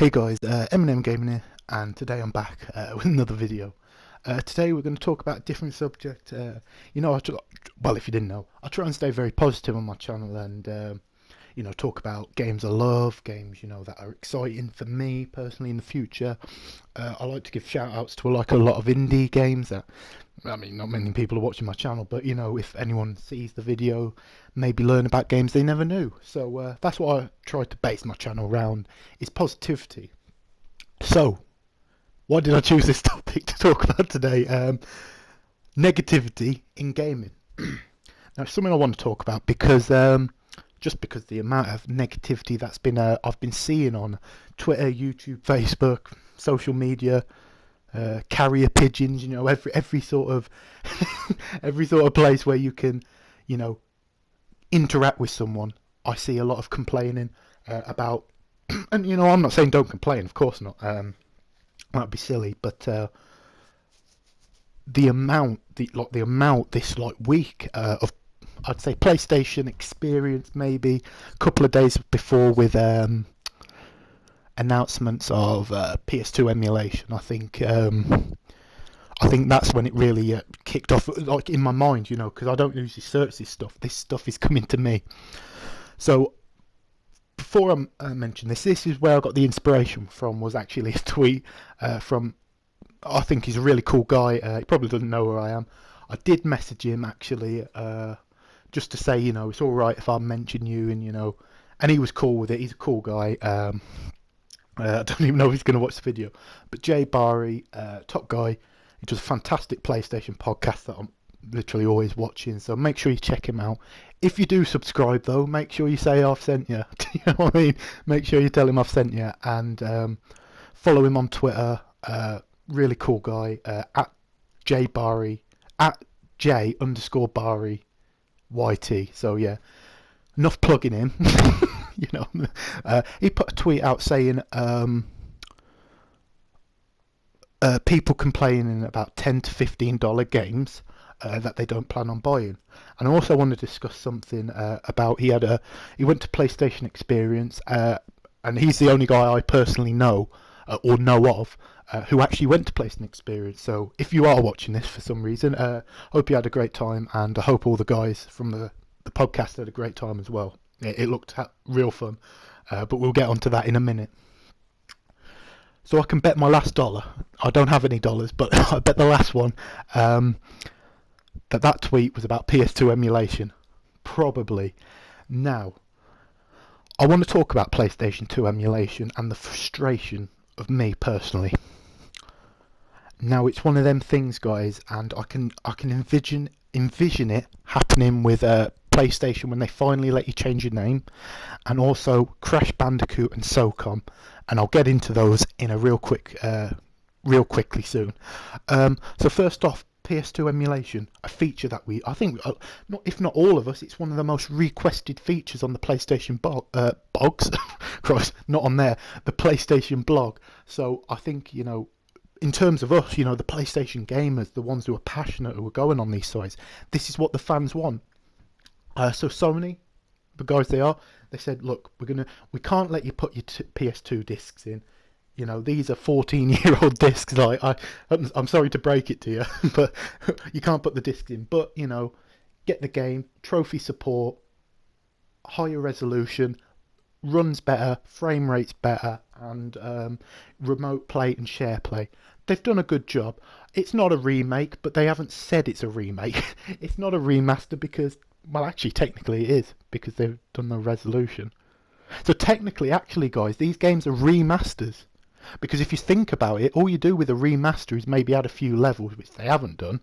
Hey guys, Eminem Gaming here, and today I'm back with another video. Today we're going to talk about a different subject. Well, if you didn't know, I try and stay very positive on my channel and, talk about games I love, games, that are exciting for me personally in the future. I like to give shout outs to a lot of indie games that, not many people are watching my channel, but, if anyone sees the video, maybe learn about games they never knew. So that's what I try to base my channel around, is positivity. So, why did I choose this topic to talk about today? Negativity in gaming. Now, it's something I want to talk about because just because the amount of negativity that's been I've been seeing on Twitter, YouTube, Facebook, social media, carrier pigeons. Every sort of every sort of place where you can, interact with someone. I see a lot of complaining about, and I'm not saying don't complain. Of course not. That'd be silly, but the amount this week of, I'd say, PlayStation experience, maybe a couple of days before, with announcements of PS2 emulation. I think that's when it really kicked off, like in my mind, because I don't usually search this stuff. This stuff is coming to me. So before I mention this is where I got the inspiration from. Was actually a tweet from, I think he's a really cool guy. He probably doesn't know where I am. I did message him actually, just to say, it's all right if I mention you, and he was cool with it. He's a cool guy. I don't even know if he's going to watch the video, but Jay Barry, top guy. He does a fantastic PlayStation podcast that I'm literally always watching, so make sure you check him out. If you do subscribe though, make sure you say I've sent you. You know what I mean? Make sure you tell him I've sent you, and follow him on Twitter. Really cool guy. At J Barry, at J_Barry YT. So yeah, enough plugging him. He put a tweet out saying people complaining about $10 to $15 games that they don't plan on buying. And I also want to discuss something about, he went to PlayStation Experience, and he's the only guy I personally know or know of who actually went to PlayStation Experience. So if you are watching this for some reason, hope you had a great time, and I hope all the guys from the podcast had a great time as well. It looked real fun, but we'll get onto that in a minute. So I can bet my last dollar. I don't have any dollars, but I bet the last one that tweet was about PS2 emulation. Probably. Now, I want to talk about PlayStation 2 emulation and the frustration of me personally. Now, it's one of them things, guys, and I can envision it happening with PlayStation when they finally let you change your name, and also Crash Bandicoot and SOCOM, and I'll get into those in a real quickly soon. So first off, PS2 emulation, a feature that I think, if not all of us, it's one of the most requested features on the PlayStation blogs. Christ, not on there, the PlayStation blog. So I think, in terms of us, the PlayStation gamers, the ones who are passionate, who are going on these sites, this is what the fans want. So Sony, the guys they said, look, we can't let you put your PS2 discs in. These are 14-year-old discs. I'm sorry to break it to you, but you can't put the discs in. But get the game, trophy support, higher resolution, runs better, frame rates better, and remote play and share play. They've done a good job. It's not a remake, but they haven't said it's a remake. It's not a remaster because, well, actually, technically it is, because they've done the resolution. So technically, actually, guys, these games are remasters. Because if you think about it, all you do with a remaster is maybe add a few levels, which they haven't done,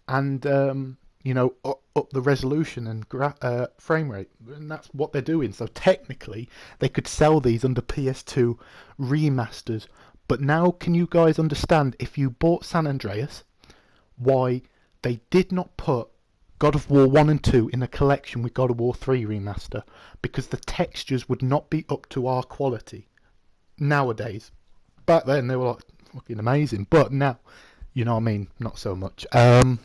and up the resolution and frame rate, and that's what they're doing. So technically, they could sell these under PS2 remasters. But now, can you guys understand, if you bought San Andreas, why they did not put God of War 1 and 2 in a collection with God of War 3 remaster? Because the textures would not be up to our quality nowadays. Back then they were like fucking amazing, but now, not so much. Some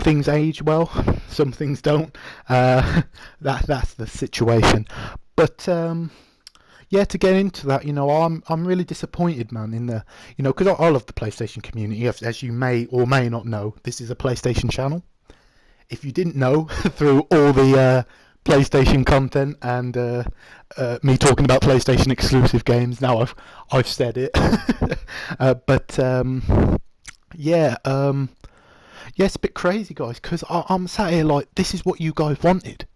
things age well, some things don't. That's the situation. But yeah, to get into that, I'm really disappointed, man, in the, because I love the PlayStation community. As you may or may not know, this is a PlayStation channel. If you didn't know, through all the PlayStation content and me talking about PlayStation exclusive games, now I've said it. But yeah, yeah, it's a bit crazy, guys, because I'm sat here like, this is what you guys wanted,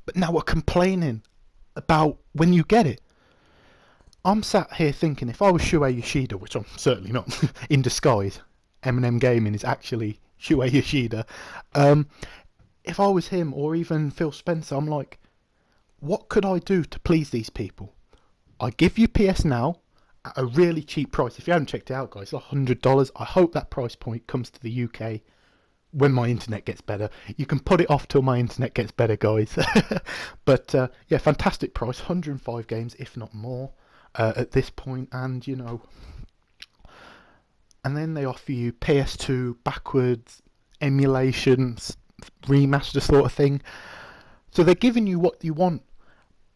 but now we're complaining about when you get it. I'm sat here thinking, if I was Shuei Yoshida, which I'm certainly not, in disguise, M&M Gaming is actually Shuei Yoshida. If I was him, or even Phil Spencer, I'm like, what could I do to please these people? I give you PS Now at a really cheap price. If you haven't checked it out, guys, it's $100. I hope that price point comes to the UK when my internet gets better. You can put it off till my internet gets better, guys. But yeah, fantastic price, 105 games, if not more, at this point. And and then they offer you PS2 backwards emulations, remaster sort of thing. So they're giving you what you want,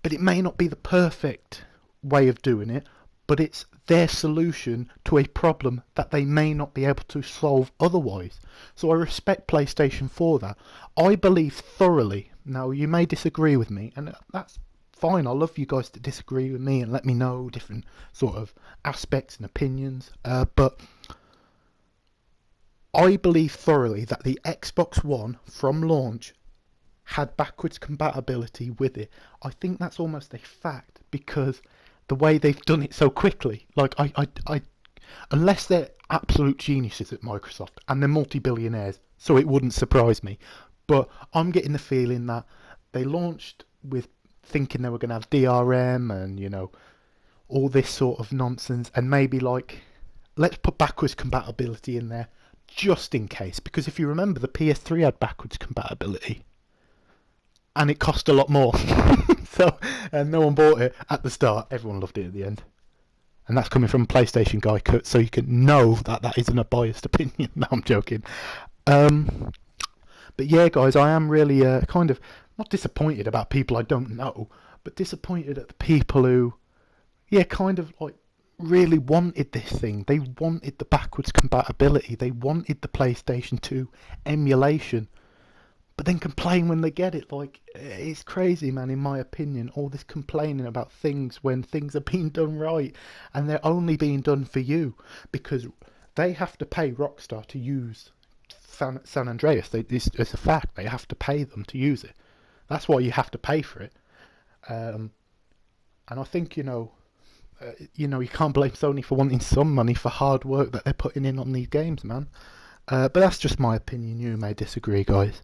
but it may not be the perfect way of doing it, but it's their solution to a problem that they may not be able to solve otherwise. So I respect PlayStation for that. I believe thoroughly, now you may disagree with me, and that's fine. I love you guys to disagree with me and let me know different sort of aspects and opinions, but I believe thoroughly that the Xbox One from launch had backwards compatibility with it. I think that's almost a fact because the way they've done it so quickly. Like I unless they're absolute geniuses at Microsoft and they're multi-billionaires, so it wouldn't surprise me. But I'm getting the feeling that they launched with thinking they were going to have DRM and all this sort of nonsense, and maybe like, let's put backwards compatibility in there just in case, because if you remember, the PS3 had backwards compatibility and it cost a lot more. So, and no one bought it at the start. Everyone loved it at the end. And that's coming from a PlayStation guy, so you can know that that isn't a biased opinion. No, I'm joking. But yeah, guys, I am really kind of not disappointed about people I don't know, but disappointed at the people who, yeah, kind of like really wanted this thing. They wanted the backwards compatibility. They wanted the PlayStation 2 emulation. But then complain when they get it. Like, it's crazy, man, in my opinion. All this complaining about things when things are being done right. And they're only being done for you. Because they have to pay Rockstar to use San Andreas. It's a fact. They have to pay them to use it. That's why you have to pay for it. And I think, you can't blame Sony for wanting some money for hard work that they're putting in on these games, man. But that's just my opinion. You may disagree, guys.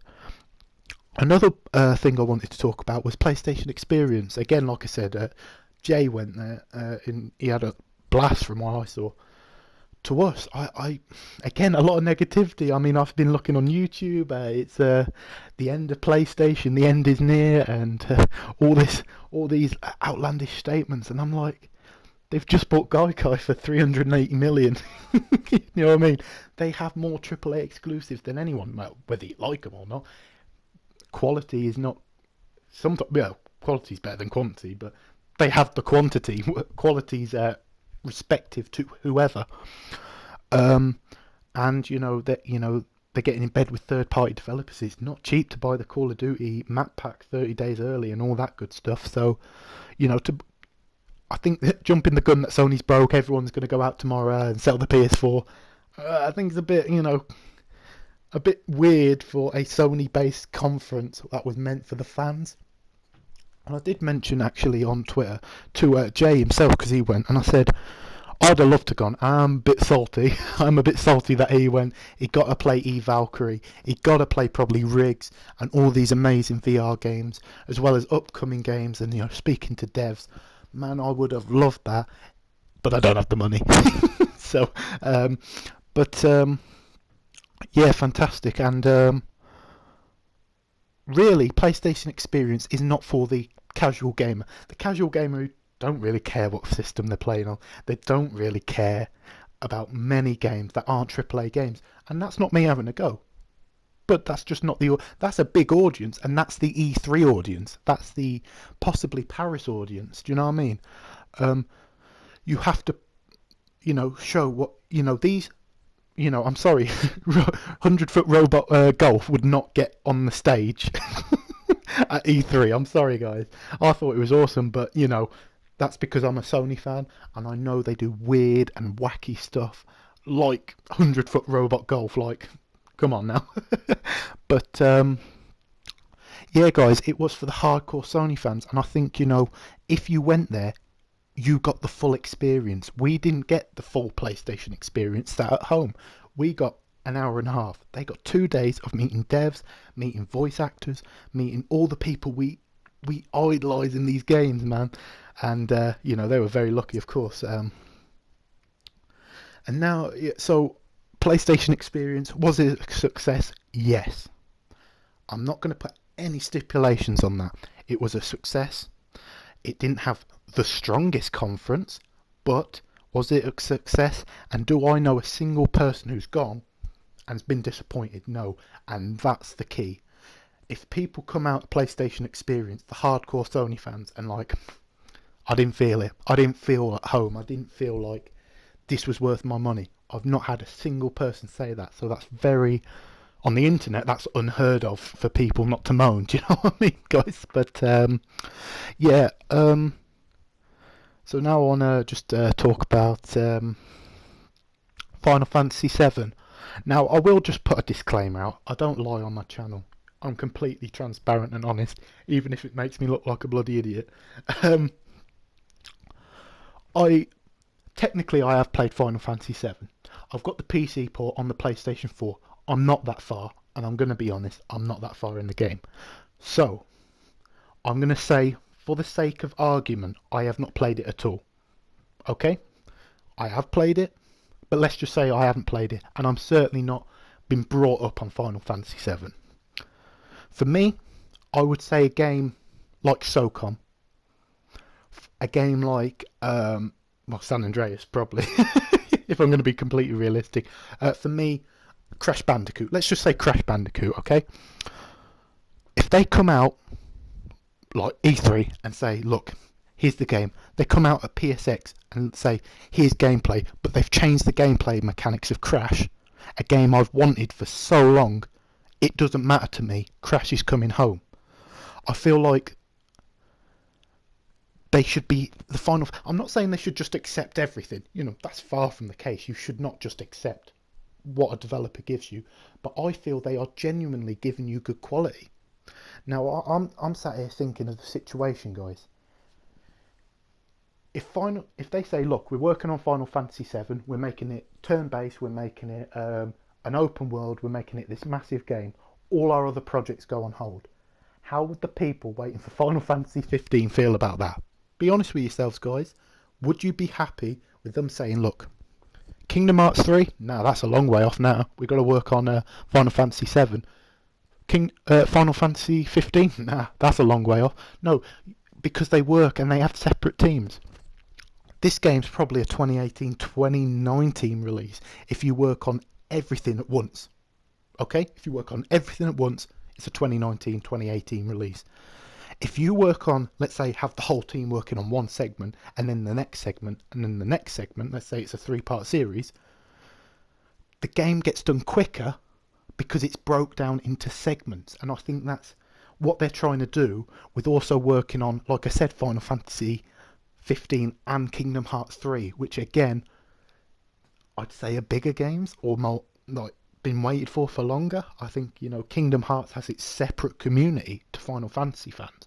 Another thing I wanted to talk about was PlayStation Experience. Again, like I said, Jay went there and he had a blast from what I saw. To us, I again, a lot of negativity. I mean, I've been looking on YouTube. It's the end of PlayStation. The end is near, and all these outlandish statements. And I'm like, they've just bought Gaikai for 380 million. You know what I mean? They have more AAA exclusives than anyone. Well, whether you like them or not. Quality is not. Sometimes, quality is better than quantity, but they have the quantity. Quality's respective to whoever. And they're getting in bed with third-party developers. It's not cheap to buy the Call of Duty map pack 30 days early and all that good stuff. So, I think jumping the gun that Sony's broke, everyone's going to go out tomorrow and sell the PS4. I think it's a bit, a bit weird for a Sony-based conference that was meant for the fans. And I did mention actually on Twitter to Jay himself, because he went, and I said, I'd have loved to have gone. I'm a bit salty. I'm a bit salty that he went. He got to play Valkyrie. He got to play probably Riggs and all these amazing VR games, as well as upcoming games. And speaking to devs, man, I would have loved that, but I don't have the money. So, yeah, fantastic. And really, PlayStation Experience is not for the casual gamer. The casual gamer who don't really care what system they're playing on. They don't really care about many games that aren't AAA games. And that's not me having a go. But that's just not that's a big audience, and that's the E3 audience. That's the possibly Paris audience. Do you know what I mean? You have to, show what, these, I'm sorry, 100-foot robot golf would not get on the stage at E3. I'm sorry, guys. I thought it was awesome, but, that's because I'm a Sony fan, and I know they do weird and wacky stuff, like 100-foot robot golf, like, come on now. But, yeah, guys, it was for the hardcore Sony fans, and I think, if you went there, you got the full experience. We didn't get the full PlayStation experience that at home. We got an hour and a half. They got 2 days of meeting devs, meeting voice actors, meeting all the people we idolise in these games, man. And, they were very lucky, of course. And now, so, PlayStation experience, was it a success? Yes. I'm not going to put any stipulations on that. It was a success. It didn't have the strongest conference, but was it a success? And do I know a single person who's gone and has been disappointed? No. And that's the key. If people come out of PlayStation experience, the hardcore Sony fans, and like, I didn't feel it. I didn't feel at home. I didn't feel like this was worth my money. I've not had a single person say that. So that's very, on the internet, that's unheard of for people not to moan. Do you know what I mean, guys? But, yeah. So now I want to just talk about Final Fantasy VII. Now, I will just put a disclaimer out. I don't lie on my channel. I'm completely transparent and honest, even if it makes me look like a bloody idiot. Technically, I have played Final Fantasy VII. I've got the PC port on the PlayStation 4. I'm not that far, and I'm going to be honest, I'm not that far in the game. So, I'm going to say, for the sake of argument, I have not played it at all. Okay? I have played it, but let's just say I haven't played it, and I'm certainly not been brought up on Final Fantasy VII. For me, I would say a game like SOCOM, a game like, San Andreas, probably, if I'm going to be completely realistic. For me, Crash Bandicoot. Let's just say Crash Bandicoot, okay? If they come out like E3 and say, look, here's the game. They come out at PSX and say, here's gameplay, but they've changed the gameplay mechanics of Crash, a game I've wanted for so long. It doesn't matter to me. Crash is coming home. I feel like they should be the final. I'm not saying they should just accept everything. That's far from the case. You should not just accept what a developer gives you, but I feel they are genuinely giving you good quality. Now, I'm sat here thinking of the situation, guys. If they say, look, we're working on Final Fantasy VII, we're making it turn-based, we're making it an open world, we're making it this massive game, all our other projects go on hold. How would the people waiting for Final Fantasy 15 feel about that? Be honest with yourselves, guys. Would you be happy with them saying, look, Kingdom Hearts 3? No, that's a long way off now. We've got to work on Final Fantasy 7. Final Fantasy 15? Nah, that's a long way off. No, because they work and they have separate teams. This game's probably a 2018-2019 release if you work on everything at once. Okay? If you work on everything at once, it's a 2019-2018 release. If you work on, let's say, have the whole team working on one segment, and then the next segment, and then the next segment, let's say it's a 3-part series, the game gets done quicker because it's broke down into segments. And I think that's what they're trying to do with also working on, like I said, Final Fantasy 15 and Kingdom Hearts 3, which again, I'd say are bigger games, or more, like, been waited for longer. I think, Kingdom Hearts has its separate community to Final Fantasy fans.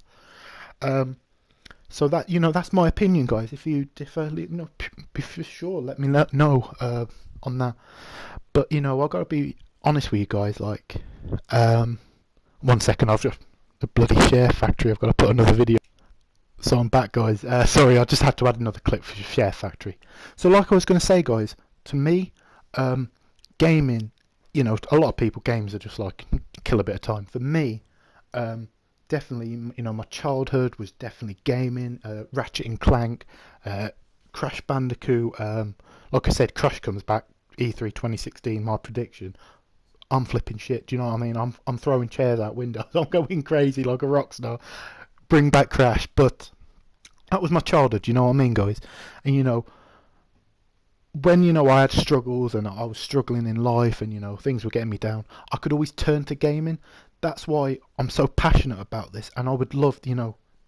So that, that's my opinion, guys. If you differ, be for sure, let me know on that. But, I've got to be honest with you guys, like, 1 second, the bloody SHAREfactory, I've got to put another video. So I'm back, guys. Sorry, I just had to add another clip for SHAREfactory. So like I was going to say, guys, to me, gaming, a lot of people, games are just like, kill a bit of time. For me, definitely, my childhood was definitely gaming, Ratchet and Clank, Crash Bandicoot. Like I said, Crash comes back, E3 2016, my prediction. I'm flipping shit. Do you know what I mean? I'm throwing chairs out windows. I'm going crazy like a rock star. Bring back Crash. But that was my childhood. You know what I mean, guys? And when I had struggles and I was struggling in life, and things were getting me down, I could always turn to gaming. That's why I'm so passionate about this, and I would love,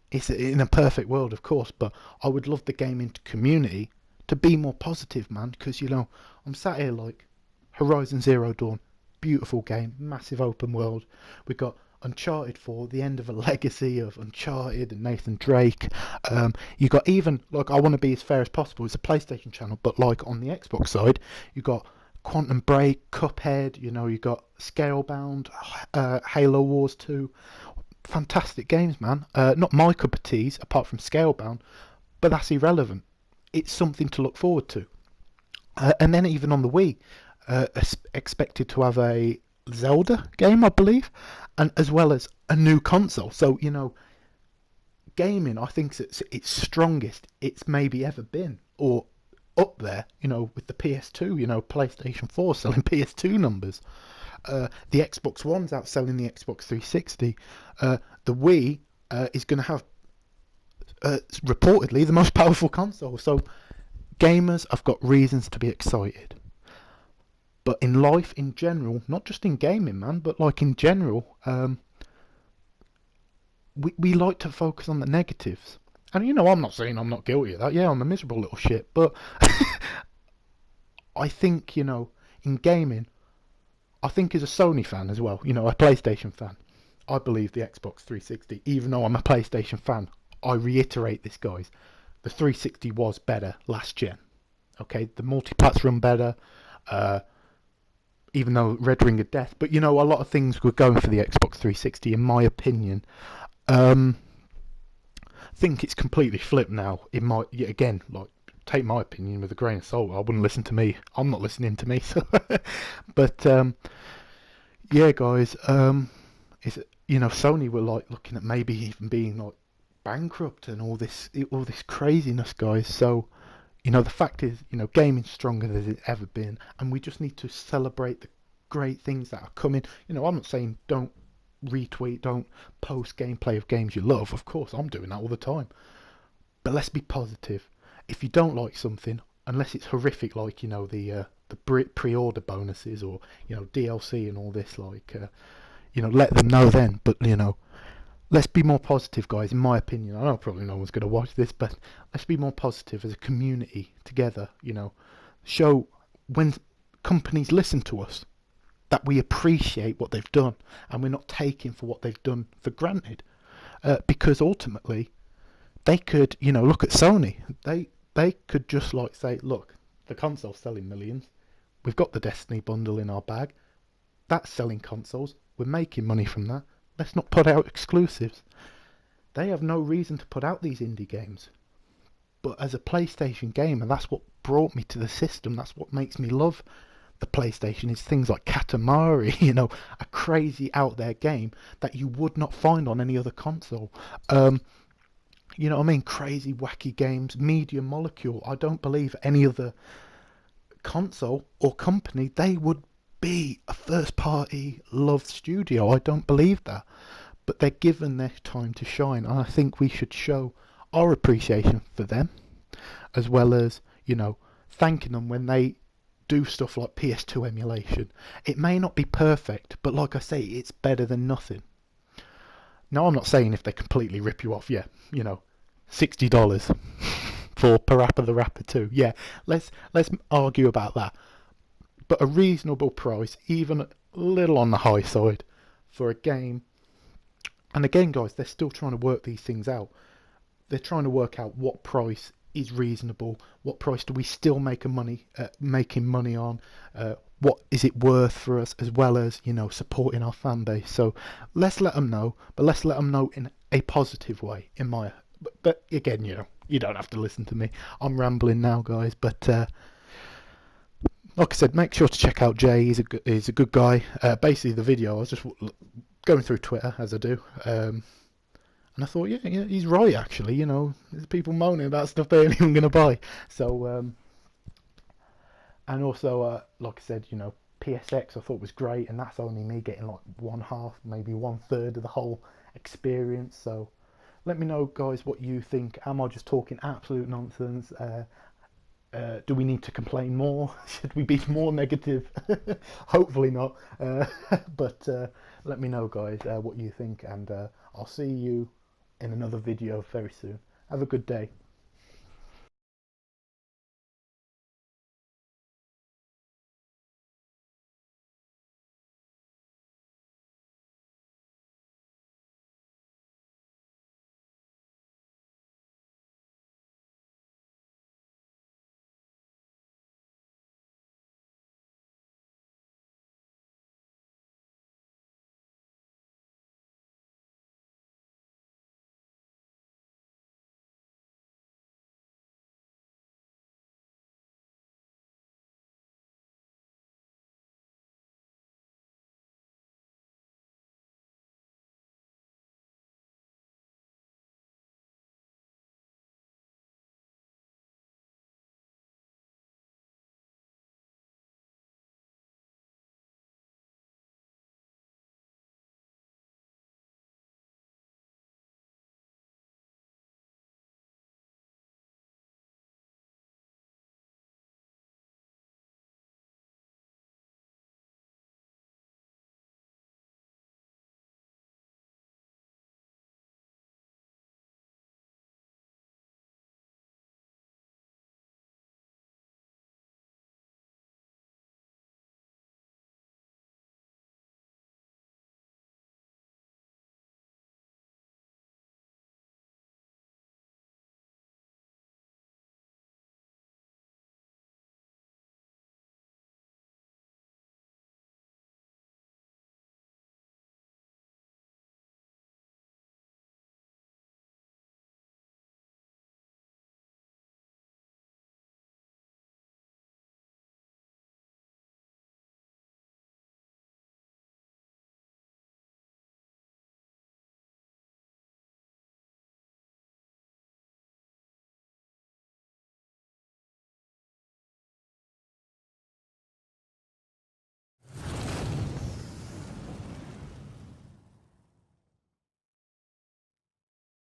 it's in a perfect world, of course, but I would love the gaming community to be more positive, man, because I'm sat here like Horizon Zero Dawn, beautiful game, massive open world. We've got Uncharted 4, the end of a legacy of Uncharted and Nathan Drake. You got, even like, I want to be as fair as possible, it's a PlayStation channel, but like on the Xbox side, you got Quantum Break, Cuphead, you got Scalebound, Halo Wars 2. Fantastic games, man. Not my cup of teas, apart from Scalebound, but that's irrelevant. It's something to look forward to. And then even on the Wii, expected to have a Zelda game, I believe, and as well as a new console. So gaming, I think it's strongest it's maybe ever been, or up there, with the PS2, PlayStation 4 selling PS2 numbers. The Xbox One's outselling the Xbox 360. The Wii is going to have reportedly the most powerful console. So gamers have got reasons to be excited. But in life in general, not just in gaming, man, but like in general, we like to focus on the negatives. And I'm not saying I'm not guilty of that. Yeah, I'm a miserable little shit. But I think, in gaming, I think as a Sony fan as well, a PlayStation fan, I believe the Xbox 360, even though I'm a PlayStation fan, I reiterate this, guys, the 360 was better last gen. Okay, the multi-pats run better, even though Red Ring of Death, but a lot of things were going for the Xbox 360, in my opinion. I think it's completely flipped now. Again, like, take my opinion with a grain of salt. I wouldn't listen to me. I'm not listening to me. So but yeah, guys, Sony were like looking at maybe even being like bankrupt and all this craziness, guys. So the fact is, gaming's stronger than it's ever been, and we just need to celebrate the great things that are coming. I'm not saying don't retweet, don't post gameplay of games you love. Of course, I'm doing that all the time. But let's be positive. If you don't like something, unless it's horrific, like the pre-order bonuses or DLC and all this, like let them know then. But let's be more positive, guys. In my opinion, I know probably no one's going to watch this, but let's be more positive as a community together. Show when companies listen to us that we appreciate what they've done, and we're not taking for what they've done for granted. Because ultimately, they could, look at Sony. They could just like say, look, the console's selling millions. We've got the Destiny bundle in our bag. That's selling consoles. We're making money from that. Let's not put out exclusives. They have no reason to put out these indie games. But as a PlayStation gamer, that's what brought me to the system. That's what makes me love the PlayStation, is things like Katamari, a crazy out there game that you would not find on any other console. You know what I mean? Crazy, wacky games. Media Molecule. I don't believe any other console or company, they would be a first-party loved studio. I don't believe that. But they're given their time to shine. And I think we should show our appreciation for them, as well as, thanking them when they do stuff like PS2 emulation. It may not be perfect, but like I say, it's better than nothing. Now, I'm not saying if they completely rip you off, yeah, $60 for Parappa the Rapper 2. Yeah, let's argue about that. But a reasonable price, even a little on the high side, for a game. And again, guys, they're still trying to work these things out. They're trying to work out what price is reasonable. What price do we still making money on? What is it worth for us, as well as supporting our fan base. So let's let them know, but let's let them know in a positive way. But again, you don't have to listen to me. I'm rambling now, guys. But like I said, make sure to check out Jay. He's a good guy. Basically, the video, I was just going through Twitter, as I do, and I thought, yeah, he's right, actually. There's people moaning about stuff they ain't even going to buy. So, and also, like I said, PSX I thought was great, and that's only me getting like 1/2, maybe 1/3 of the whole experience. So let me know, guys, what you think. Am I just talking absolute nonsense? Do we need to complain more? Should we be more negative? Hopefully not. But let me know, guys, what you think, and I'll see you in another video very soon. Have a good day.